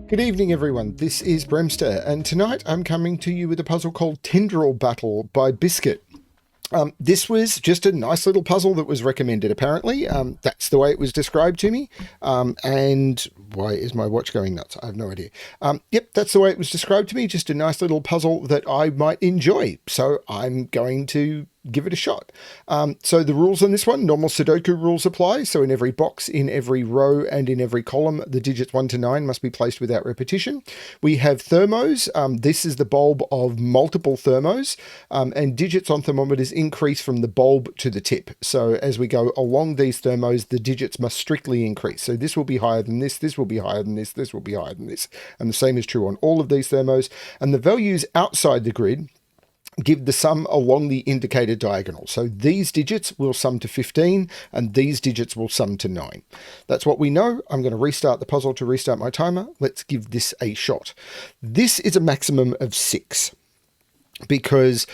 Good evening, everyone. This is BremSter, and tonight I'm coming to you with a puzzle called Tendril Battle by Biscuit. This was just a nice little puzzle that was recommended, apparently. That's the way it was described to me. And why is my watch going nuts? I have no idea. Yep, that's the way it was described to me. Just a nice little puzzle that I might enjoy. So I'm going to give it a shot. So the rules on this one, normal Sudoku rules apply. So in every box, in every row, and in every column, the digits 1 to 9 must be placed without repetition. We have thermos. This is the bulb of multiple thermos, and digits on thermometers increase from the bulb to the tip. So as we go along these thermos, the digits must strictly increase. So this will be higher than this will be higher than this will be higher than this. And the same is true on all of these thermos. And the values outside the grid give the sum along the indicated diagonal. So these digits will sum to 15 and these digits will sum to 9. That's what we know. I'm going to restart the puzzle to restart my timer. Let's give this a shot. This is a maximum of 6 because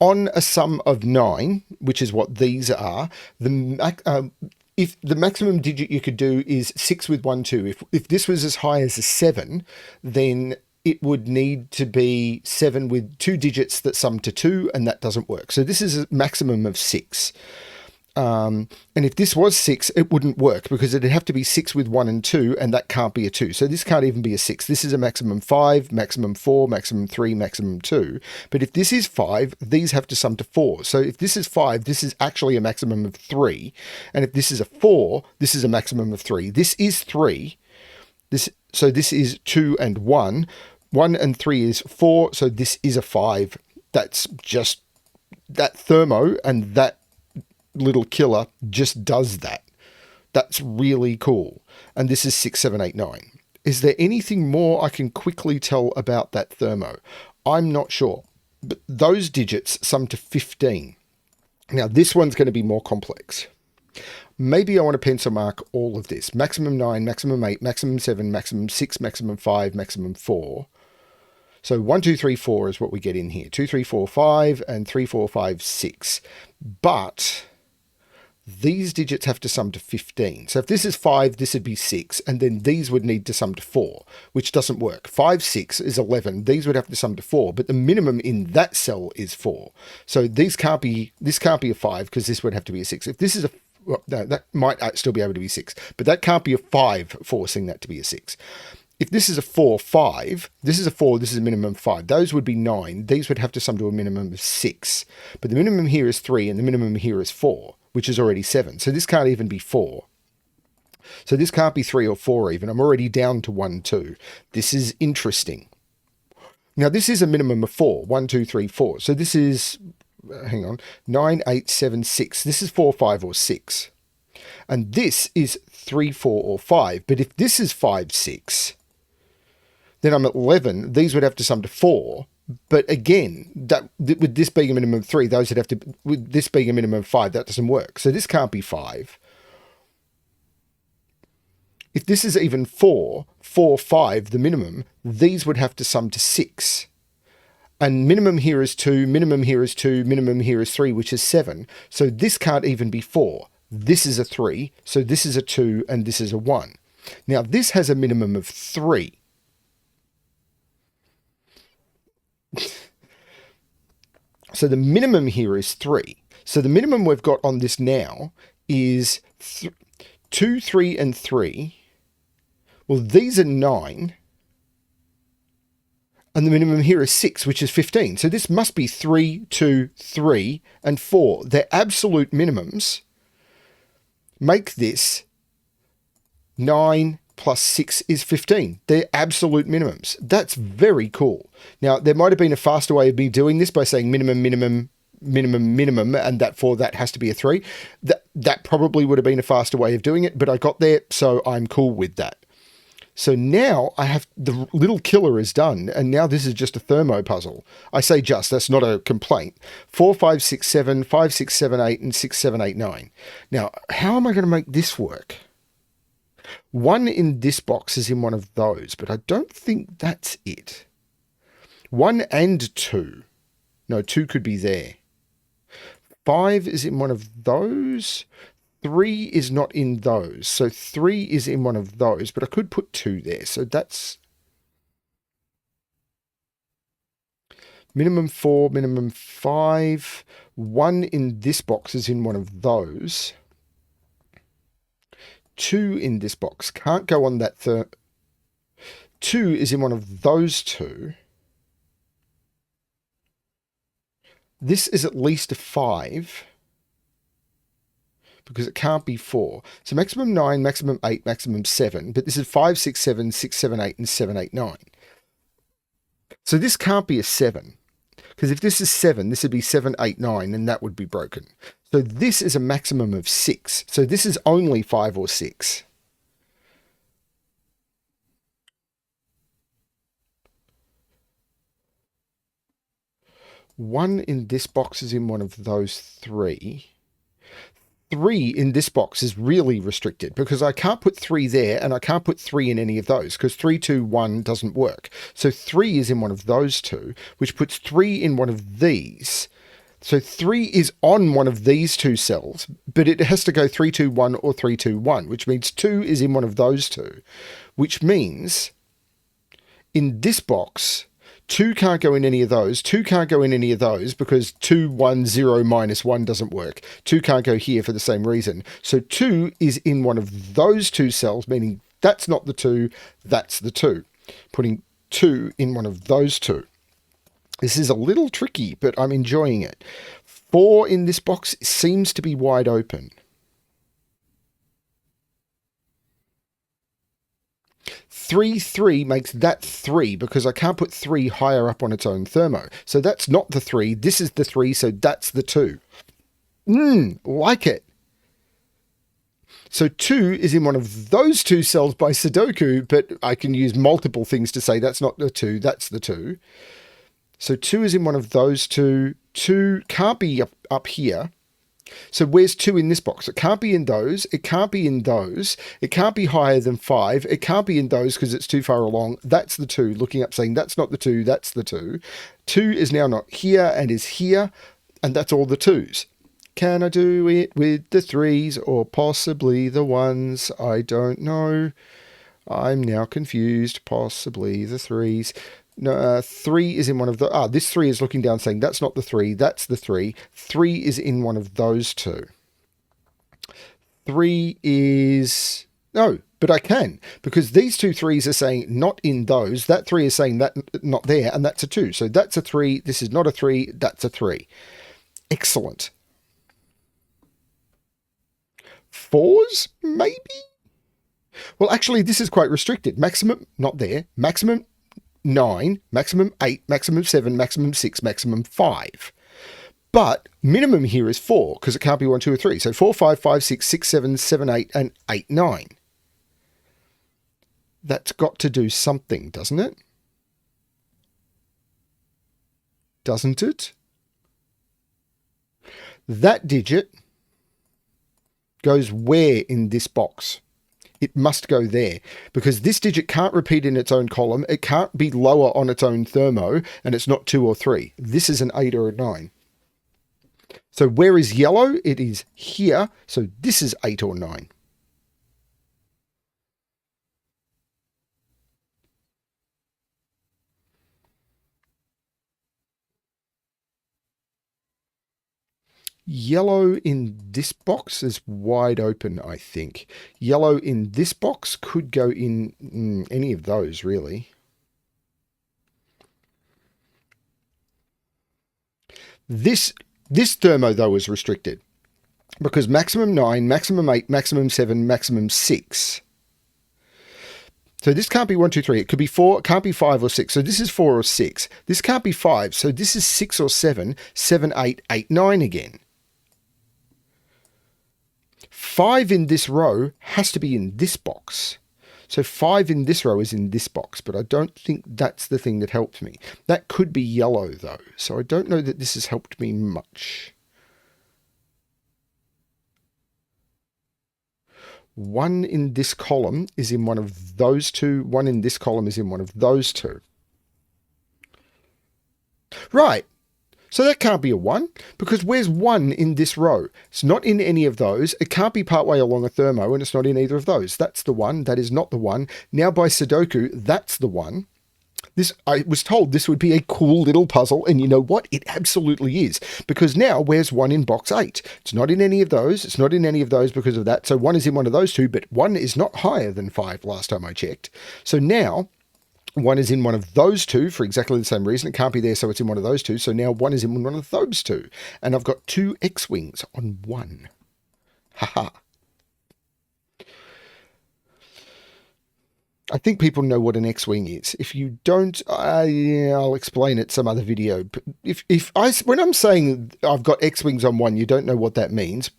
on a sum of 9, which is what these are, if the maximum digit you could do is 6 with 1, 2. If this was as high as a 7, then it would need to be 7 with 2 digits that sum to 2, and that doesn't work. So this is a maximum of 6. And if this was 6, it wouldn't work because it'd have to be 6 with 1 and 2, and that can't be a 2. So this can't even be a 6. This is a maximum 5, maximum 4, maximum 3, maximum 2. But if this is 5, these have to sum to 4. So if this is 5, this is actually a maximum of 3. And if this is a 4, this is a maximum of 3. This is 3. So this is 2 and 1. 1 and 3 is 4. So this is a 5. That's just that thermo, and that little killer just does that. That's really cool. And this is 6, 7, 8, 9. Is there anything more I can quickly tell about that thermo? I'm not sure. But those digits sum to 15. Now this one's going to be more complex. Maybe I want to pencil mark all of this. Maximum 9, maximum 8, maximum 7, maximum 6, maximum 5, maximum 4. So 1, 2, 3, 4 is what we get in here. 2, 3, 4, 5, and 3, 4, 5, 6. But these digits have to sum to 15. So if this is 5, this would be 6, and then these would need to sum to 4, which doesn't work. 5, 6 is 11. These would have to sum to 4, but the minimum in that cell is 4. So this can't be a 5 because this would have to be a 6. If this is a well, no, that might still be able to be 6, but that can't be a 5 forcing that to be a 6. If this is a 4, 5, this is a 4, this is a minimum 5. Those would be 9. These would have to sum to a minimum of 6. But the minimum here is 3 and the minimum here is 4, which is already 7. So this can't even be 4. So this can't be 3 or 4 even. I'm already down to 1, 2. This is interesting. Now this is a minimum of 4. 1, 2, 3, 4. So this is... hang on, 9, 8, 7, 6. This is 4, 5, or 6. And this is 3, 4, or 5. But if this is 5, 6, then I'm at 11. These would have to sum to 4. But again, with this being a minimum of 3, those would have to, with this being a minimum of 5, that doesn't work. So this can't be 5. If this is even 4, 4, 5, the minimum, these would have to sum to 6. And minimum here is 2, minimum here is 2, minimum here is 3, which is 7. So this can't even be 4. This is a 3, so this is a 2, and this is a 1. Now this has a minimum of 3. So the minimum here is 3. So the minimum we've got on this now is 2, 3, and 3. Well, these are 9. And the minimum here is 6, which is 15. So this must be 3, 2, 3, and 4. Their absolute minimums make this 9 plus 6 is 15. They're absolute minimums. That's very cool. Now, there might have been a faster way of me doing this by saying minimum, minimum, minimum, minimum, and that has to be a 3. That probably would have been a faster way of doing it, but I got there, so I'm cool with that. So now I have the little killer is done, and now this is just a thermo puzzle. I say just, that's not a complaint. 4, 5, 6, 7, 5, 6, 7, 8, and 6, 7, 8, 9. Now, how am I going to make this work? 1 in this box is in one of those, but I don't think that's it. 1 and 2. No, 2 could be there. 5 is in one of those. 3 is not in those. So 3 is in one of those, but I could put 2 there. So that's Minimum 4, minimum 5. 1 in this box is in one of those. 2 in this box can't go on that third. 2 is in one of those two. This is at least a 5 because it can't be 4. So maximum 9, maximum 8, maximum 7. But this is 5, 6, 7, 6, 7, 8, and 7, 8, 9. So this can't be a 7. Because if this is 7, this would be 7, 8, 9, and that would be broken. So this is a maximum of 6. So this is only 5 or 6. One in this box is in one of those 3. 3 in this box is really restricted because I can't put 3 there and I can't put 3 in any of those because 3, 2, 1 doesn't work. So 3 is in one of those two, which puts 3 in one of these. So 3 is on one of these two cells, but it has to go 3, 2, 1 or 3, 2, 1, which means 2 is in one of those two, which means in this box, 2 can't go in any of those. 2 can't go in any of those because 2, 1, 0, minus 1 doesn't work. 2 can't go here for the same reason. So 2 is in one of those two cells, meaning that's not the 2, that's the 2. Putting 2 in one of those two. This is a little tricky, but I'm enjoying it. 4 in this box seems to be wide open. 3, 3 makes that 3 because I can't put 3 higher up on its own thermo. So that's not the 3. This is the 3, so that's the 2. Like it. So 2 is in one of those two cells by Sudoku, but I can use multiple things to say that's not the 2, that's the 2. So 2 is in one of those two. 2 can't be up here. So where's 2 in this box? It can't be in those. It can't be in those. It can't be higher than 5. It can't be in those because it's too far along. That's the 2. Looking up saying that's not the 2. That's the 2. 2 is now not here and is here. And that's all the 2s. Can I do it with the 3s or possibly the 1s? I don't know. I'm now confused. Possibly the 3s. No, 3 is in one of the... this 3 is looking down saying that's not the 3, that's the 3. 3 is in one of those two. 3 is... No, but I can, because these two 3s are saying not in those. That 3 is saying that not there, and that's a 2. So that's a 3, this is not a 3, that's a 3. Excellent. 4s, maybe? Well, actually, this is quite restricted. Maximum, not there. Maximum... 9, maximum 8, maximum 7, maximum 6, maximum 5. But minimum here is 4 because it can't be 1, 2, or 3. So 4, 5, 5, 6, 6, 7, 7, 8, and 8, 9. That's got to do something, doesn't it? Doesn't it? That digit goes where in this box? It must go there because this digit can't repeat in its own column. It can't be lower on its own thermo, and it's not 2 or 3. This is an 8 or a 9. So where is yellow? It is here. So this is 8 or 9. Yellow in this box is wide open, I think. Yellow in this box could go in any of those, really. This thermo, though, is restricted because maximum 9, maximum 8, maximum 7, maximum 6. So this can't be 1, 2, 3. It could be 4. It can't be 5 or 6. So this is 4 or 6. This can't be 5. So this is 6 or 7, 7, 8, 8, 9 again. 5 in this row has to be in this box. So 5 in this row is in this box, but I don't think that's the thing that helped me. That could be yellow, though. So I don't know that this has helped me much. 1 in this column is in one of those two. 1 in this column is in one of those two. Right. So that can't be a 1, because where's 1 in this row? It's not in any of those. It can't be partway along a thermo, and it's not in either of those. That's the 1. That is not the 1. Now by Sudoku, that's the 1. I was told this would be a cool little puzzle, and you know what? It absolutely is. Because now, where's 1 in box 8? It's not in any of those. It's not in any of those because of that. So 1 is in one of those two, but 1 is not higher than 5 last time I checked. So now 1 is in one of those two for exactly the same reason. It can't be there, so it's in one of those two. So now 1 is in one of those two. And I've got 2 X-Wings on 1. Haha. I think people know what an X-Wing is. If you don't, I'll explain it some other video. But when I'm saying I've got X-Wings on 1, you don't know what that means,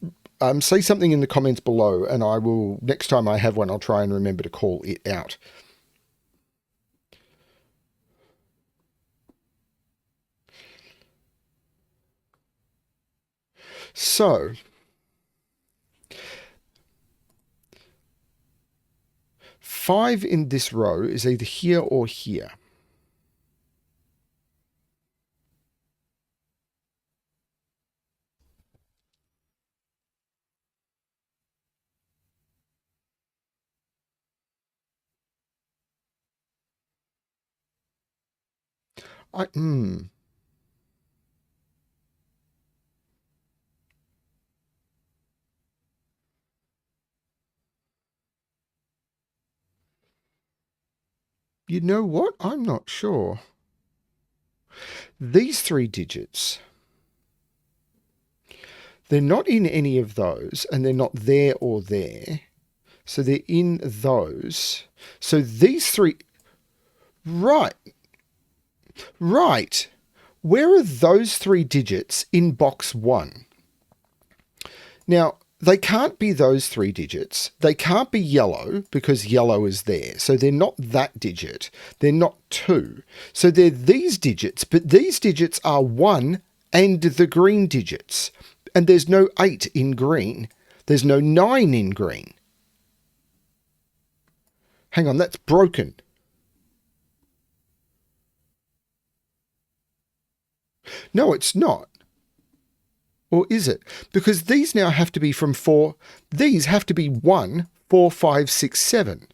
say something in the comments below, and I will, next time I have one, I'll try and remember to call it out. So, five in this row is either here or here. You know what? I'm not sure. These 3 digits, they're not in any of those, and they're not there or there. So they're in those. So these 3... Right. Right. Where are those 3 digits in box 1? Now, they can't be those 3 digits. They can't be yellow because yellow is there. So they're not that digit. They're not 2. So they're these digits, but these digits are 1 and the green digits. And there's no 8 in green. There's no 9 in green. Hang on, that's broken. No, it's not. Or is it? Because these now have to be from 4. These have to be 1, 4, 5, 6, 7.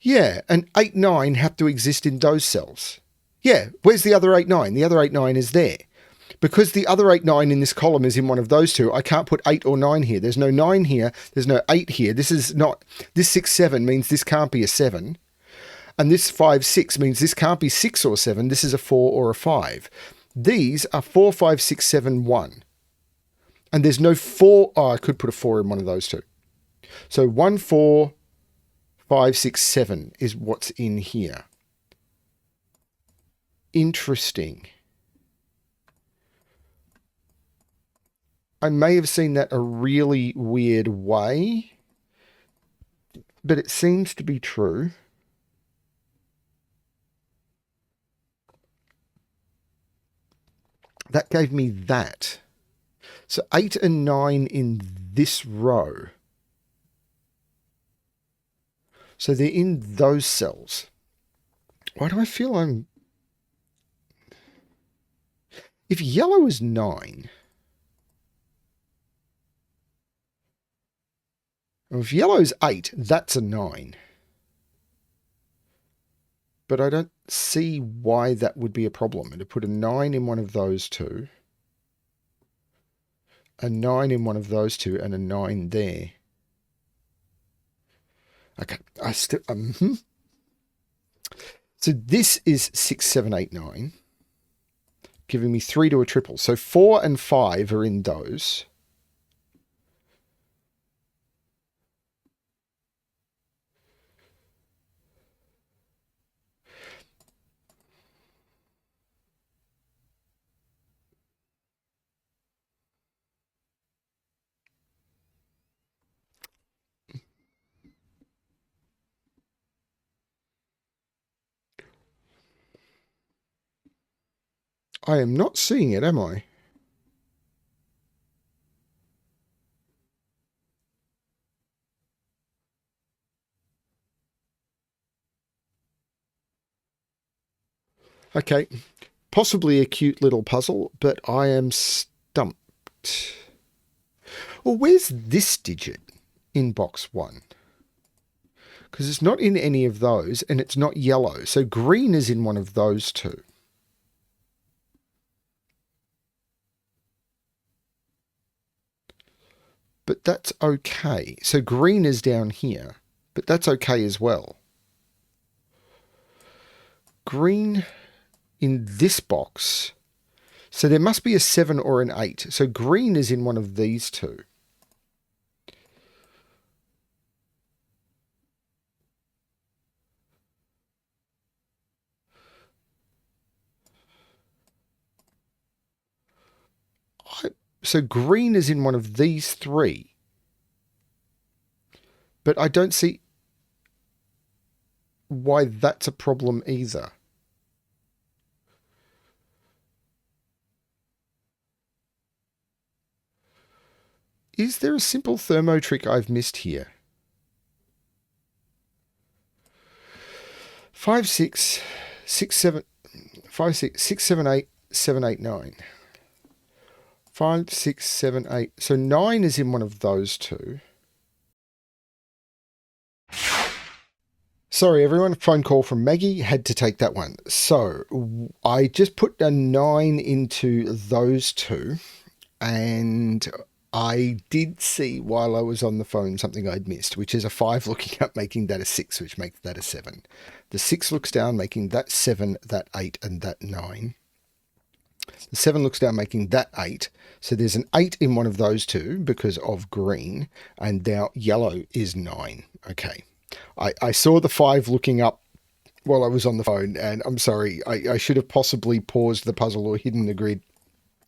Yeah, and 8, 9 have to exist in those cells. Yeah, where's the other 8, 9? The other 8, 9 is there. Because the other 8, 9 in this column is in one of those two, I can't put 8 or 9 here. There's no 9 here. There's no 8 here. This 6, 7 means this can't be a 7. And this 5, 6 means this can't be 6 or 7. This is a 4 or a 5. These are 4, 5, 6, 7, 1. And there's no 4. Oh, I could put a 4 in one of those two. So 1, 4, 5, 6, 7 is what's in here. Interesting. I may have seen that a really weird way, but it seems to be true. That gave me that. So 8 and 9 in this row. So they're in those cells. Why do I feel I'm... If yellow is 9... If yellow's 8, that's a 9. But I don't see why that would be a problem. And to put a 9 in one of those two, a 9 in one of those two, and a 9 there. Okay, I still... So this is 6, 7, 8, 9, giving me 3 to a triple. So 4 and 5 are in those. I am not seeing it, am I? Okay, possibly a cute little puzzle, but I am stumped. Well, where's this digit? in box 1? Because it's not in any of those, and it's not yellow. So green is in one of those two. But that's okay. So green is down here, but that's okay as well. Green in this box. So there must be a 7 or an 8. So green is in one of these two. So green is in one of these three. But I don't see why that's a problem either. Is there a simple thermo trick I've missed here? 5, 6, 6, 7, 5, 6, 6, 7, 8, 7, 8, 9. 5, 6, 7, 8. So 9 is in one of those two. Sorry, everyone. Phone call from Maggie. Had to take that one. So I just put a 9 into those two, and I did see while I was on the phone something I'd missed, which is a 5 looking up, making that a 6, which makes that a 7. The 6 looks down, making that 7, that 8, and that 9. The 7 looks down, making that 8. So there's an 8 in one of those two because of green, and now yellow is 9. Okay. I saw the 5 looking up while I was on the phone, and I'm sorry, I should have possibly paused the puzzle or hidden the grid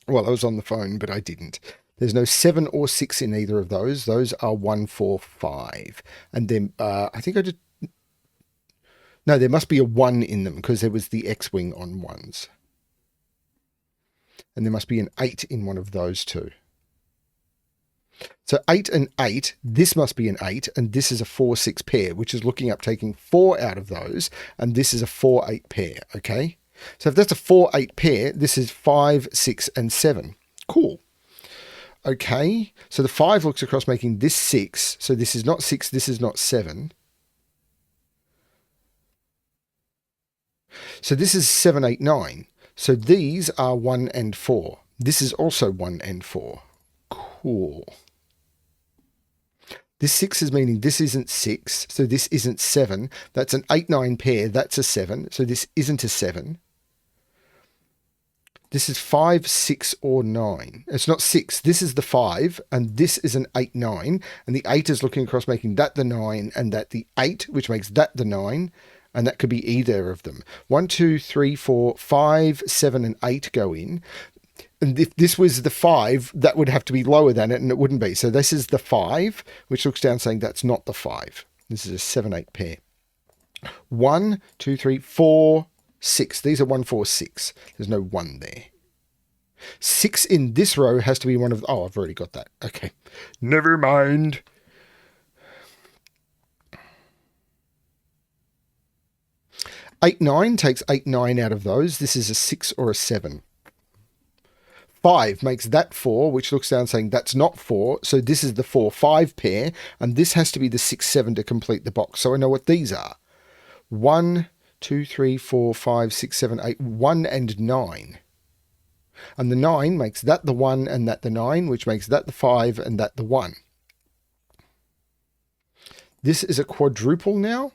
while I was on the phone, but I didn't. There's no 7 or 6 in either of those. Those are 1, 4, 5. And then I think I just... No, there must be a 1 in them because there was the X-wing on 1s. And there must be an 8 in one of those two. So 8 and 8, this must be an 8, and this is a 4, 6 pair, which is looking up taking 4 out of those, and this is a 4, 8 pair, okay? So if that's a 4, 8 pair, this is 5, 6, and 7. Cool. Okay, so the 5 looks across making this 6, so this is not 6, this is not 7. So this is 7, 8, 9. So these are 1 and 4. This is also 1 and 4. Cool. This 6 is meaning this isn't 6, so this isn't 7. That's an 8, 9 pair, that's a 7, so this isn't a 7. This is 5, 6, or 9. It's not 6. This is the 5, and this is an 8, 9, and the 8 is looking across making that the 9, and that the 8, which makes that the 9, and that could be either of them. 1, 2, 3, 4, 5, 7, and 8 go in. And if this was the 5, that would have to be lower than it, and it wouldn't be. So this is the 5, which looks down saying that's not the 5. This is a 7, 8 pair. 1, 2, 3, 4, 6. These are 1, 4, 6. There's no 1 there. 6 in this row has to be one of... Oh, I've already got that. Okay. Never mind. Eight, 9 takes 8, 9 out of those. This is a 6 or a 7. 5 makes that 4, which looks down saying that's not 4. So this is the 4, 5 pair. And this has to be the 6, 7 to complete the box. So I know what these are. 1, 2, 3, 4, 5, 6, 7, 8. 1 and 9. And the 9 makes that the 1 and that the 9, which makes that the 5 and that the 1. This is a quadruple now.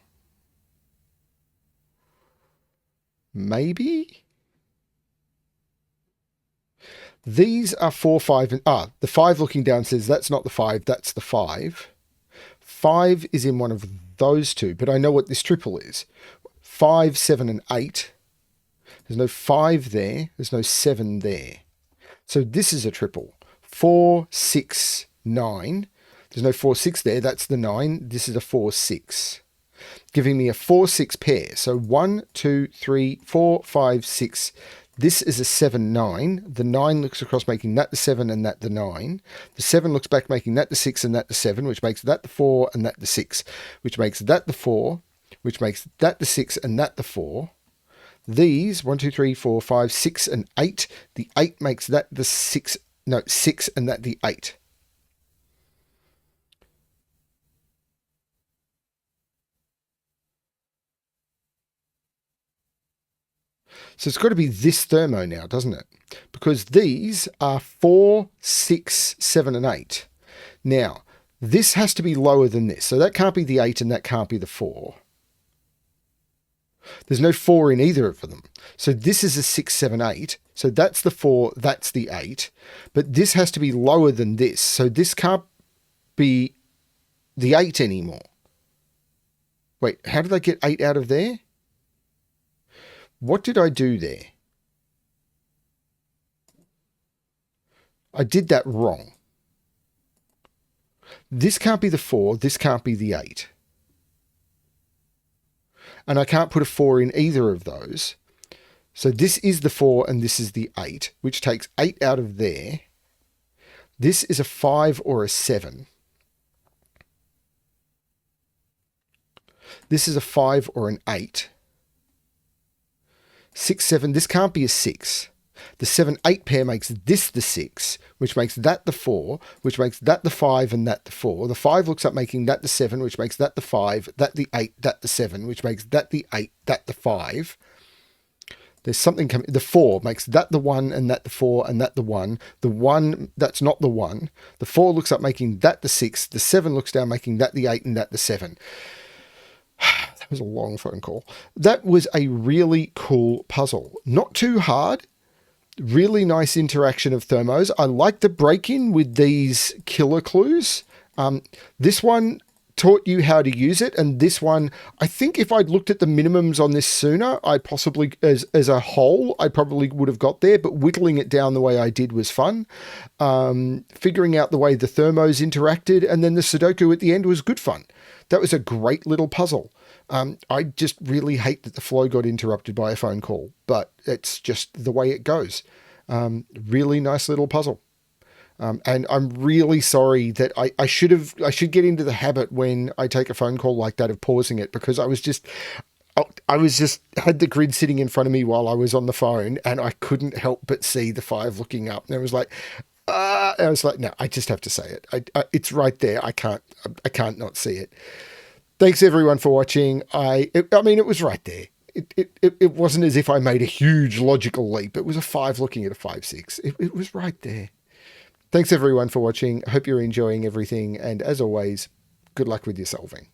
Maybe? These are 4, 5, and... the 5 looking down says that's not the 5, that's the 5. 5 is in one of those two, but I know what this triple is. 5, 7, and 8. There's no 5 there. There's no 7 there. So this is a triple. 4, 6, 9. There's no 4, 6 there. That's the 9. This is a 4, 6. Giving me a 4, 6 pair. So 1, 2, 3, 4, 5, 6. This is a 7, 9. The 9 looks across making that the 7 and that the 9. The 7 looks back making that the 6 and that the 7, which makes that the 4 and that the 6, which makes that the 4, which makes that the 6 and that the 4. These, 1, 2, 3, 4, 5, 6, and 8. The 8 makes that the 6, no, 6 and that the 8. So it's got to be this thermo now, doesn't it? Because these are 4, 6, 7, and 8. Now, this has to be lower than this. So that can't be the 8 and that can't be the 4. There's no 4 in either of them. So this is a 6, 7, 8. So that's the 4, that's the 8. But this has to be lower than this. So this can't be the 8 anymore. Wait, how did I get 8 out of there? What did I do there? I did that wrong. This can't be the 4, this can't be the 8. And I can't put a 4 in either of those. So this is the 4 and this is the 8, which takes 8 out of there. This is a 5 or a 7. This is a 5 or an 8. 6, 7, this can't be a 6. The 7, 8 pair makes this the 6, which makes that the 4, which makes that the 5 and that the 4. The 5 looks up making that the 7, which makes that the 5, that the 8, that the 7, which makes that the 8, that the 5. There's something coming. The 4 makes that the 1 and that the 4 and that the 1. The 1, that's not the 1. The 4 looks up making that the 6. The 7 looks down making that the 8 and that the 7. That was a long phone call. That was a really cool puzzle. Not too hard. Really nice interaction of thermos. I like the break-in with these killer clues. This one taught you how to use it, and this one, I think if I'd looked at the minimums on this sooner, I possibly, as a whole, I probably would have got there, but whittling it down the way I did was fun. Figuring out the way the thermos interacted, and then the Sudoku at the end was good fun. That was a great little puzzle. I just really hate that the flow got interrupted by a phone call, but it's just the way it goes. Really nice little puzzle. And I'm really sorry that I should get into the habit when I take a phone call like that of pausing it, because I was just had the grid sitting in front of me while I was on the phone, and I couldn't help but see the 5 looking up, and I was like, no, I just have to say it. It's right there. I can't not see it. Thanks everyone for watching. I mean, it was right there. It wasn't as if I made a huge logical leap. It was a 5 looking at a 5, 6. It was right there. Thanks everyone for watching. I hope you're enjoying everything. And as always, good luck with your solving.